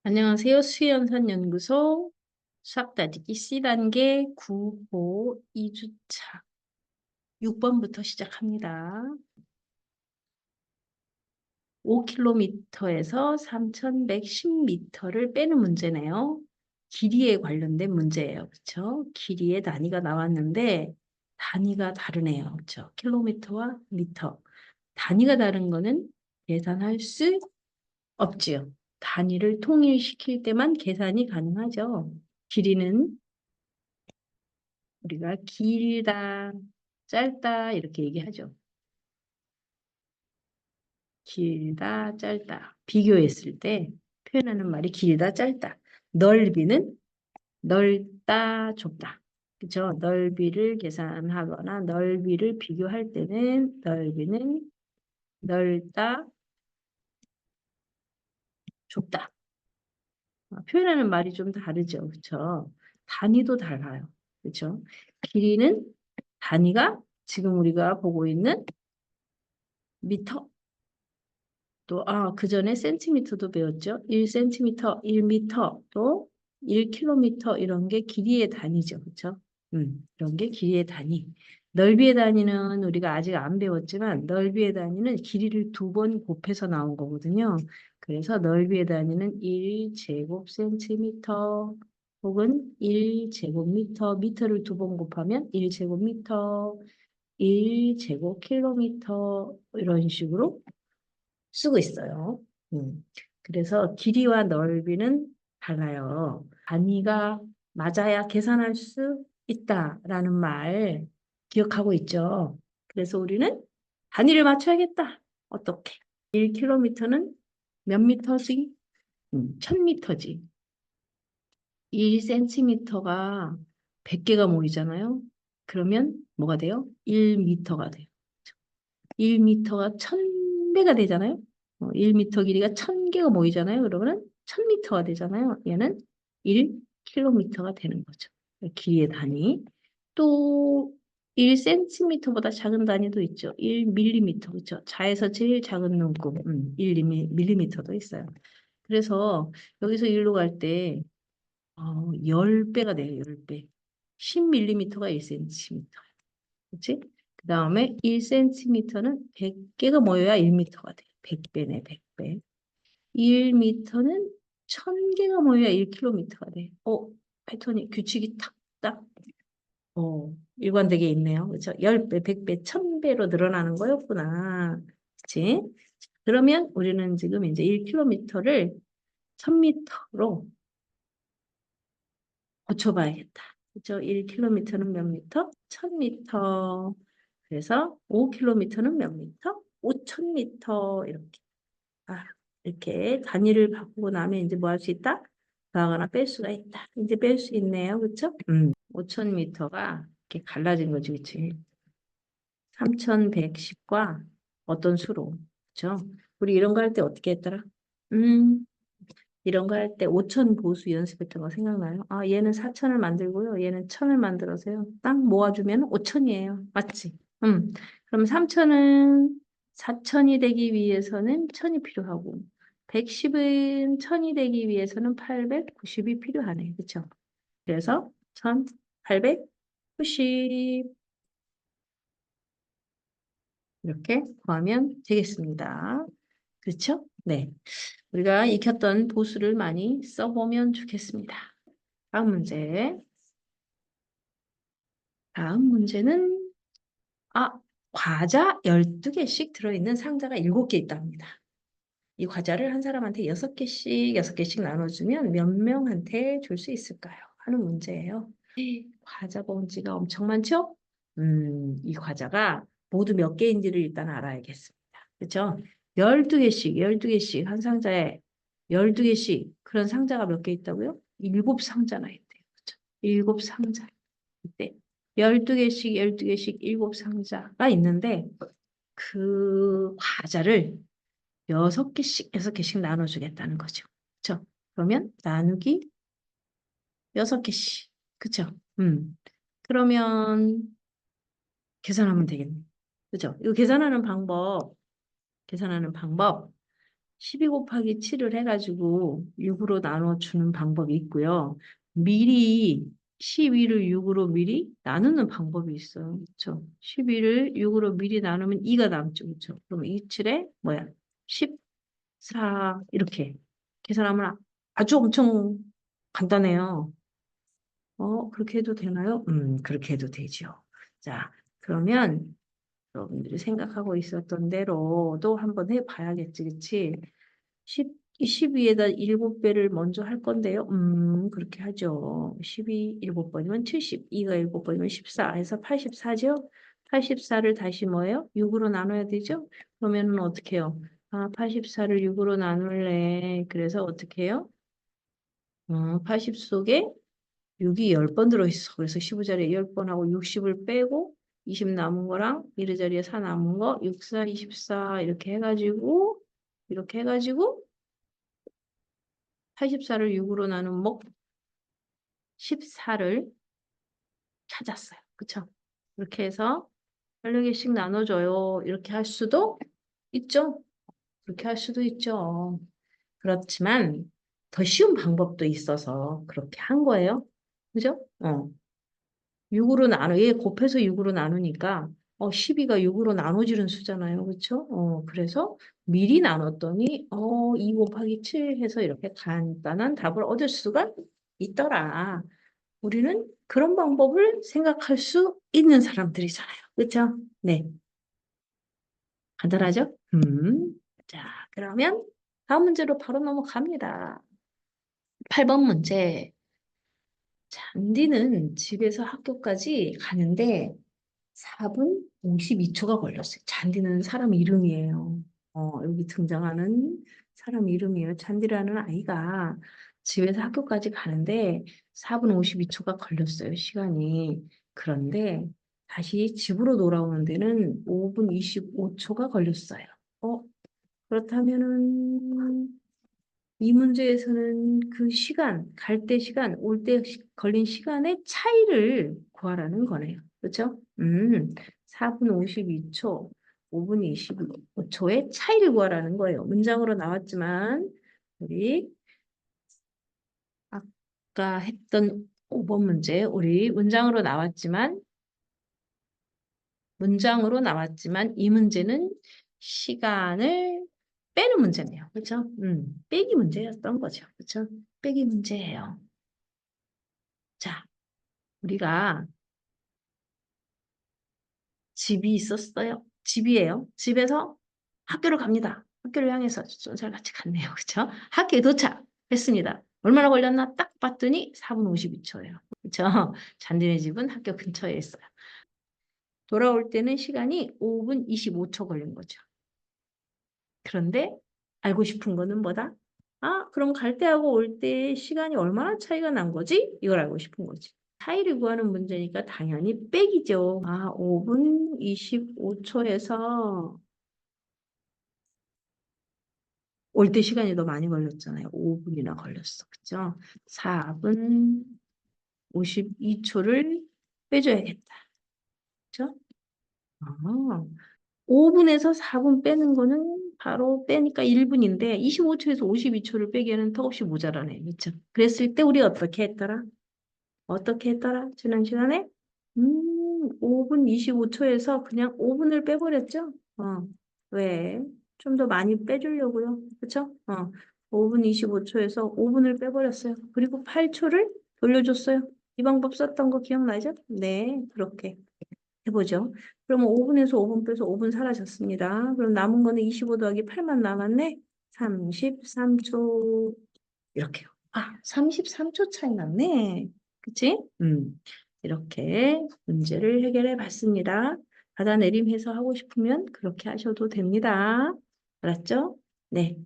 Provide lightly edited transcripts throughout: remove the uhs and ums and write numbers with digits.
안녕하세요. 수연선연구소 수학 따지기 C단계 9호 2주차 6번부터 시작합니다. 5km에서 3,110m를 빼는 문제네요. 길이에 관련된 문제예요. 그렇죠? 길이의 단위가 나왔는데 단위가 다르네요. 그렇죠? 킬로미터와 미터. 단위가 다른 거는 계산할 수 없지요. 단위를 통일시킬 때만 계산이 가능하죠. 길이는 우리가 길다, 짧다 이렇게 얘기하죠. 길다, 짧다. 비교했을 때 표현하는 말이 길다, 짧다. 넓이는 넓다, 좁다. 그렇죠? 넓이를 계산하거나 넓이를 비교할 때는 넓이는 넓다, 좁다. 표현하는 말이 좀 다르죠. 그렇죠? 단위도 달라요. 그렇죠? 길이는 단위가 지금 우리가 보고 있는 미터. 또, 그 전에 센티미터도 배웠죠. 1cm, 1미터, 또 1km 이런 게 길이의 단위죠. 그렇죠? 이런 게 길이의 단위. 넓이의 단위는 우리가 아직 안 배웠지만 넓이의 단위는 길이를 2번 곱해서 나온 거거든요. 그래서 넓이의 단위는 1제곱센티미터 혹은 1제곱미터, 미터를 2번 곱하면 1제곱미터, 1제곱킬로미터 이런 식으로 쓰고 있어요. 그래서 길이와 넓이는 달라요. 단위가 맞아야 계산할 수 있다라는 말 기억하고 있죠. 그래서 우리는 단위를 맞춰야겠다. 어떻게? 1km는 몇 미터지? 1000미터지. 1cm가 100개가 모이잖아요. 그러면 뭐가 돼요? 1미터가 돼요. 1미터가 1000배가 되잖아요. 1미터 길이가 1000개가 모이잖아요. 그러면은 1000미터가 되잖아요. 얘는 1km가 되는 거죠. 길이의 단위. 또 1cm보다 작은 단위도 있죠. 1mm, 그렇죠? 자에서 제일 작은 눈곱, 1mm도 있어요. 그래서 여기서 1로 갈 때 10배가 돼요. 10배. 10mm가 1cm. 그치? 그 다음에 1cm는 100개가 모여야 1m가 돼. 100배네, 100배. 1m는 1000개가 모여야 1km가 돼. 패턴이, 규칙이 탁딱, 일관되게 있네요. 그쵸? 10배, 100배, 1000배로 늘어나는 거였구나. 그치? 그러면 우리는 지금 이제 1km를 1000m로 고쳐봐야겠다. 그죠? 1km는 몇 미터? 1000m. 그래서 5km는 몇 미터? 5000m. 이렇게. 이렇게 단위를 바꾸고 나면 이제 뭐 할 수 있다? 더하거나 뺄 수가 있다. 이제 뺄 수 있네요. 그쵸? 5000m가 이렇게 갈라진 거지. 그치? 3110과 어떤 수로. 그쵸? 우리 이런 거 할 때 어떻게 했더라? 음, 이런 거 할 때 5천 보수 연습했던 거 생각나요? 얘는 4천을 만들고요. 얘는 1천을 만들어서요. 딱 모아주면 5천이에요. 맞지? 그럼 3천은 4천이 되기 위해서는 1천이 필요하고 110은 1천이 되기 위해서는 890이 필요하네. 그렇죠? 그래서 1890 이렇게 구하면 되겠습니다. 그렇죠? 네. 우리가 익혔던 보수를 많이 써보면 좋겠습니다. 다음 문제. 다음 문제는 과자 12개씩 들어있는 상자가 7개 있답니다. 이 과자를 한 사람한테 6개씩, 6개씩 나눠주면 몇 명한테 줄 수 있을까요? 하는 문제예요. 과자 봉지가 엄청 많죠? 이 과자가 모두 몇 개인지를 일단 알아야겠습니다. 그렇죠? 12개씩, 12개씩 한 상자에 12개씩 그런 상자가 몇 개 있다고요? 7상자나 있대요. 그렇죠? 7상자. 네. 12개씩, 12개씩 7상자가 있는데 그 과자를 6개씩, 6개씩 나눠주겠다는 거죠. 그쵸? 그러면 나누기 6개씩. 그쵸? 그러면 계산하면 되겠네. 그죠? 이거 계산하는 방법. 12 곱하기 7을 해가지고 6으로 나눠주는 방법이 있고요. 미리 12를 6으로 미리 나누는 방법이 있어요. 그렇죠? 12를 6으로 미리 나누면 2가 남죠. 그렇죠? 그럼 2, 7에 뭐야? 14 이렇게 계산하면 아주 엄청 간단해요. 그렇게 해도 되나요? 그렇게 해도 되죠. 자, 그러면 여러분들이 생각하고 있었던 대로도 한번 해봐야겠지, 그치? 10, 12에다 7배를 먼저 할 건데요. 그렇게 하죠. 12, 7번이면 70, 2가 7번이면 14 해서 84죠? 84를 다시 뭐예요? 6으로 나눠야 되죠? 그러면은 어떻게 해요? 84를 6으로 나눌래. 그래서 어떻게 해요? 80 속에 6이 10번 들어있어. 그래서 15자리에 10번 하고 60을 빼고 20 남은 거랑 1의 자리에 4 남은 거 6, 4, 24 이렇게 해가지고 84를 6으로 나눈 목 14를 찾았어요. 그쵸? 이렇게 해서 14개씩 나눠줘요. 이렇게 할 수도 있죠? 그렇게 할 수도 있죠. 그렇지만 더 쉬운 방법도 있어서 그렇게 한 거예요. 그죠? 6으로 얘 곱해서 6으로 나누니까 12가 6으로 나눠지는 수잖아요. 그렇죠? 그래서 미리 나눴더니 2 곱하기 7 해서 이렇게 간단한 답을 얻을 수가 있더라. 우리는 그런 방법을 생각할 수 있는 사람들이잖아요. 그렇죠? 네. 간단하죠? 자, 그러면 다음 문제로 바로 넘어갑니다. 8번 문제. 잔디는 집에서 학교까지 가는데 4분 52초가 걸렸어요. 잔디는 사람 이름이에요. 여기 등장하는 사람 이름이에요. 잔디라는 아이가 집에서 학교까지 가는데 4분 52초가 걸렸어요. 시간이. 그런데 다시 집으로 돌아오는 데는 5분 25초가 걸렸어요. 그렇다면은 이 문제에서는 그 시간, 갈 때 시간, 올 때 걸린 시간의 차이를 구하라는 거네요. 그렇죠? 4분 52초, 5분 25초의 차이를 구하라는 거예요. 문장으로 나왔지만 우리 아까 했던 5번 문제, 우리 문장으로 나왔지만 이 문제는 시간을 빼는 문제네요. 그렇죠? 빼기 문제였던 거죠. 그렇죠? 빼기 문제예요. 자, 우리가 집이 있었어요. 집이에요. 집에서 학교를 갑니다. 학교를 향해서 쏜살같이 갔네요. 그렇죠? 학교에 도착했습니다. 얼마나 걸렸나 딱 봤더니 4분 52초예요. 그렇죠? 잔디네 집은 학교 근처에 있어요. 돌아올 때는 시간이 5분 25초 걸린 거죠. 그런데 알고 싶은 거는 뭐다? 그럼 갈 때하고 올 때 시간이 얼마나 차이가 난 거지? 이걸 알고 싶은 거지. 차이를 구하는 문제니까 당연히 빼기죠. 5분 25초에서 올 때 시간이 더 많이 걸렸잖아요. 5분이나 걸렸어. 그죠? 4분 52초를 빼줘야겠다. 그죠? 5분에서 4분 빼는 거는 바로 빼니까 1분인데 25초에서 52초를 빼기에는 턱없이 모자라네. 그렇죠? 그랬을 때 우리 어떻게 했더라? 어떻게 했더라? 지난 시간에 5분 25초에서 그냥 5분을 빼버렸죠? 왜? 좀 더 많이 빼주려고요. 그쵸? 5분 25초에서 5분을 빼버렸어요. 그리고 8초를 돌려줬어요. 이 방법 썼던 거 기억나죠? 네, 그렇게 해보죠. 그러면 5분에서 5분 빼서 5분 사라졌습니다. 그럼 남은 거는 25 더하기 8만 남았네? 33초. 이렇게요. 33초 차이 났네. 그치? 이렇게 문제를 해결해 봤습니다. 받아내림해서 하고 싶으면 그렇게 하셔도 됩니다. 알았죠? 네.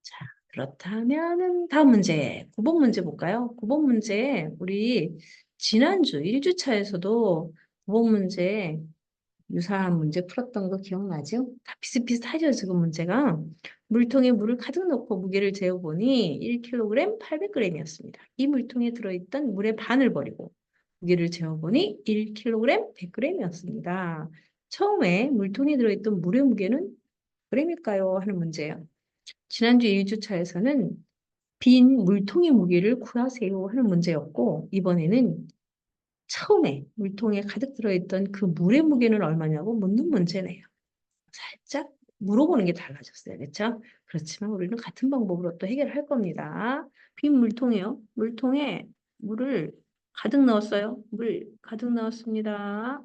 자, 그렇다면은 다음 문제, 9번 문제 볼까요? 9번 문제, 우리 지난주 1주차에서도 9번 문제 유사한 문제 풀었던 거 기억나죠? 다 비슷비슷하죠, 지금 문제가. 물통에 물을 가득 넣고 무게를 재어보니 1kg 800g이었습니다. 이 물통에 들어있던 물의 반을 버리고 무게를 재어보니 1kg 100g이었습니다. 처음에 물통에 들어있던 물의 무게는 g일까요? 하는 문제예요. 지난주 1주차에서는 빈 물통의 무게를 구하세요 하는 문제였고, 이번에는 처음에 물통에 가득 들어있던 그 물의 무게는 얼마냐고 묻는 문제네요. 살짝 물어보는 게 달라졌어요. 그렇죠? 그렇지만 우리는 같은 방법으로 또 해결할 겁니다. 빈 물통이요. 물통에 물을 가득 넣었어요. 물 가득 넣었습니다.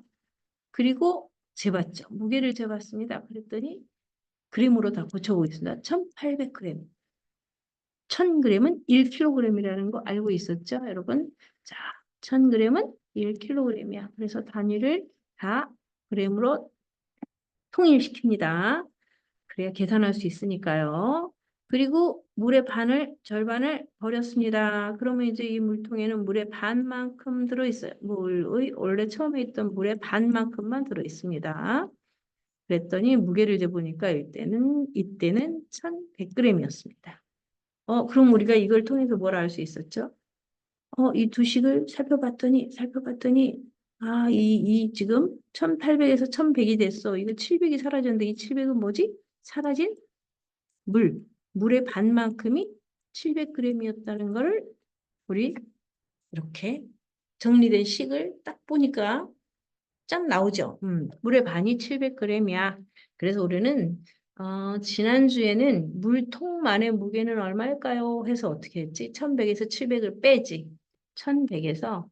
그리고 재봤죠. 무게를 재봤습니다. 그랬더니 그램으로 다 고쳐보겠습니다. 1800g. 1000g은 1kg이라는 거 알고 있었죠, 여러분? 자, 1000g은 1kg이야. 그래서 단위를 다 g으로 통일시킵니다. 그래야 계산할 수 있으니까요. 그리고 물의 절반을 버렸습니다. 그러면 이제 이 물통에는 물의 반만큼 들어있어요. 물의 원래 처음에 있던 물의 반만큼만 들어있습니다. 그랬더니 무게를 재보니까 이때는 1100g이었습니다. 그럼 우리가 이걸 통해서 뭘 알 수 있었죠? 이 두 식을 살펴봤더니, 지금 1800에서 1100이 됐어. 이거 700이 사라졌는데 이 700은 뭐지? 사라진 물의 반만큼이 700g이었다는 걸 우리 이렇게 정리된 식을 딱 보니까 짠 나오죠. 물의 반이 700g이야. 그래서 우리는 지난주에는 물통만의 무게는 얼마일까요? 해서 어떻게 했지? 1100에서 700을 빼지. 1100에서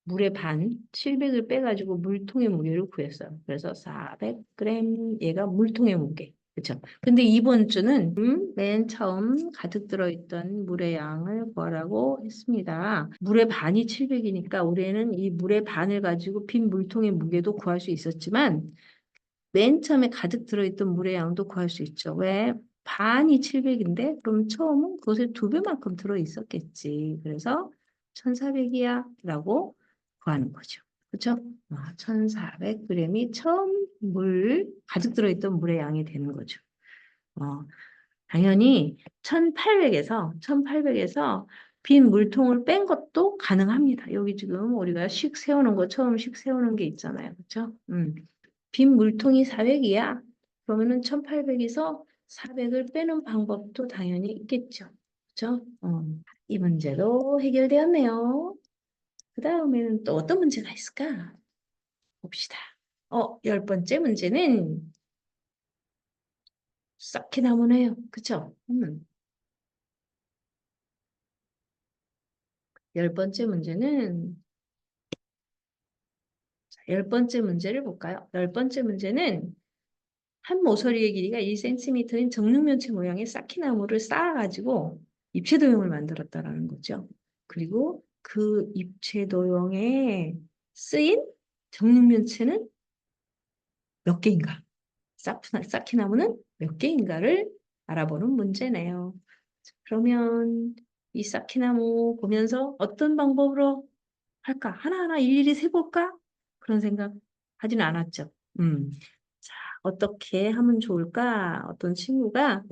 물의 반, 700을 빼가지고 물통의 무게를 구했어요. 그래서 400g 얘가 물통의 무게. 그렇죠? 근데 이번 주는 맨 처음 가득 들어있던 물의 양을 구하라고 했습니다. 물의 반이 700이니까 우리는 이 물의 반을 가지고 빈 물통의 무게도 구할 수 있었지만 맨 처음에 가득 들어있던 물의 양도 구할 수 있죠. 왜? 반이 700인데 그럼 처음은 그것의 2배만큼 들어있었겠지. 그래서 1400이야 라고 구하는 거죠. 그렇죠? 1400g이 처음 가득 들어있던 물의 양이 되는 거죠. 당연히 1800에서 빈 물통을 뺀 것도 가능합니다. 여기 지금 우리가 처음 식 세우는 게 있잖아요. 그렇죠? 빈 물통이 400이야. 그러면은 1800에서 400을 빼는 방법도 당연히 있겠죠. 그렇죠? 이 문제도 해결되었네요. 그 다음에는 또 어떤 문제가 있을까? 봅시다. 10번째 문제는 썩게 나무네요. 그쵸? 10번째 문제는, 10번째 문제를 볼까요? 10번째 문제는 한 모서리의 길이가 1cm인 정육면체 모양의 쌓기나무를 쌓아가지고 입체도형을 만들었다라는 거죠. 그리고 그 입체도형에 쓰인 정육면체는 몇 개인가? 쌓기나무는 몇 개인가를 알아보는 문제네요. 그러면 이 쌓기나무 보면서 어떤 방법으로 할까? 하나하나 일일이 세볼까? 그런 생각 하지는 않았죠. 자, 어떻게 하면 좋을까? 어떤 친구가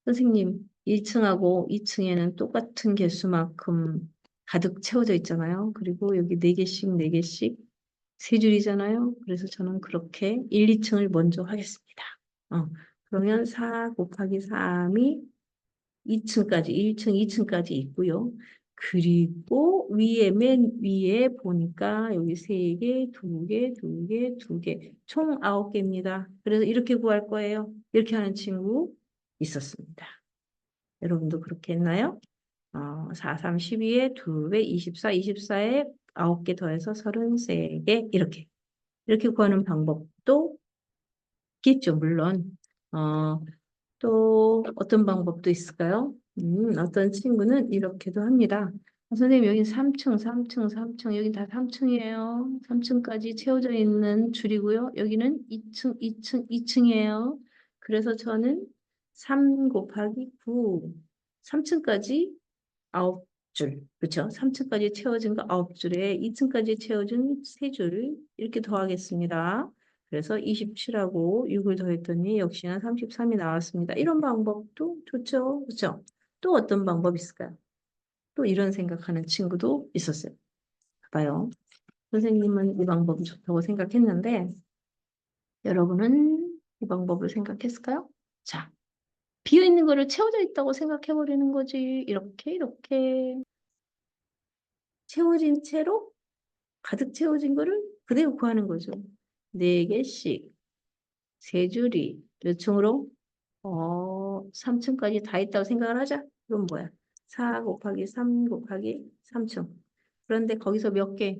선생님 1층하고 2층에는 똑같은 개수만큼 가득 채워져 있잖아요. 그리고 여기 4개씩 4개씩 세 줄이잖아요. 그래서 저는 그렇게 1, 2층을 먼저 하겠습니다. 그러면 4 곱하기 3이 2층까지, 1층, 2층까지 있고요. 그리고 맨 위에 보니까 여기 3개, 2개, 2개, 2개, 총 9개입니다. 그래서 이렇게 구할 거예요. 이렇게 하는 친구 있었습니다. 여러분도 그렇게 했나요? 4, 3, 12에 2배, 24, 24에 9개 더해서 33개, 이렇게 구하는 방법도 있겠죠, 물론. 또 어떤 방법도 있을까요? 어떤 친구는 이렇게도 합니다. 선생님 여기 3층 여기 다 3층이에요. 3층까지 채워져 있는 줄이고요. 여기는 2층이에요. 그래서 저는 3 곱하기 9, 3층까지 9줄, 그렇죠? 3층까지 채워진 거 9줄에 2층까지 채워진 3줄 이렇게 더하겠습니다. 그래서 27하고 6을 더했더니 역시나 33이 나왔습니다. 이런 방법도 좋죠. 그렇죠? 또 어떤 방법이 있을까요? 또 이런 생각하는 친구도 있었어요. 봐요. 선생님은 이 방법이 좋다고 생각했는데 여러분은 이 방법을 생각했을까요? 자, 비어 있는 거를 채워져 있다고 생각해 버리는 거지. 이렇게 채워진 채로 가득 채워진 거를 그대로 구하는 거죠. 4개씩 3줄이 몇 층으로? 3층까지 다 있다고 생각을 하자. 그럼 뭐야? 4 곱하기 3 곱하기 3층. 그런데 거기서 몇 개?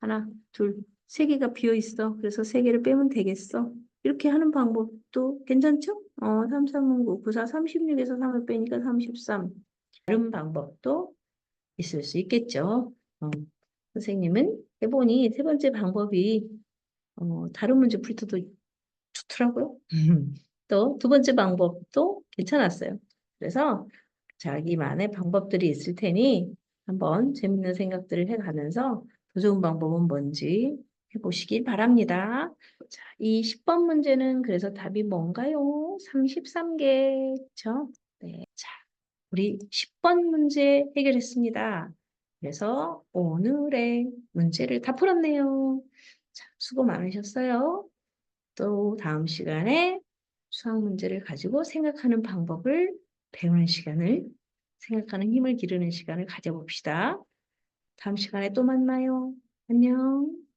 하나, 둘, 3개가 비어 있어. 그래서 3개를 빼면 되겠어. 이렇게 하는 방법도 괜찮죠? 3, 3은 9, 9, 4, 36에서 3을 빼니까 33. 다른 방법도 있을 수 있겠죠. 선생님은 해보니 세 번째 방법이 다른 문제 풀 때도 좋더라고요. 또 두 번째 방법도 괜찮았어요. 그래서 자기만의 방법들이 있을 테니 한번 재밌는 생각들을 해가면서 더 좋은 방법은 뭔지 해보시길 바랍니다. 자, 이 10번 문제는 그래서 답이 뭔가요? 33개, 그쵸? 네. 자, 우리 10번 문제 해결했습니다. 그래서 오늘의 문제를 다 풀었네요. 자, 수고 많으셨어요. 또 다음 시간에 수학 문제를 가지고 생각하는 방법을 배우는 시간을, 생각하는 힘을 기르는 시간을 가져봅시다. 다음 시간에 또 만나요. 안녕.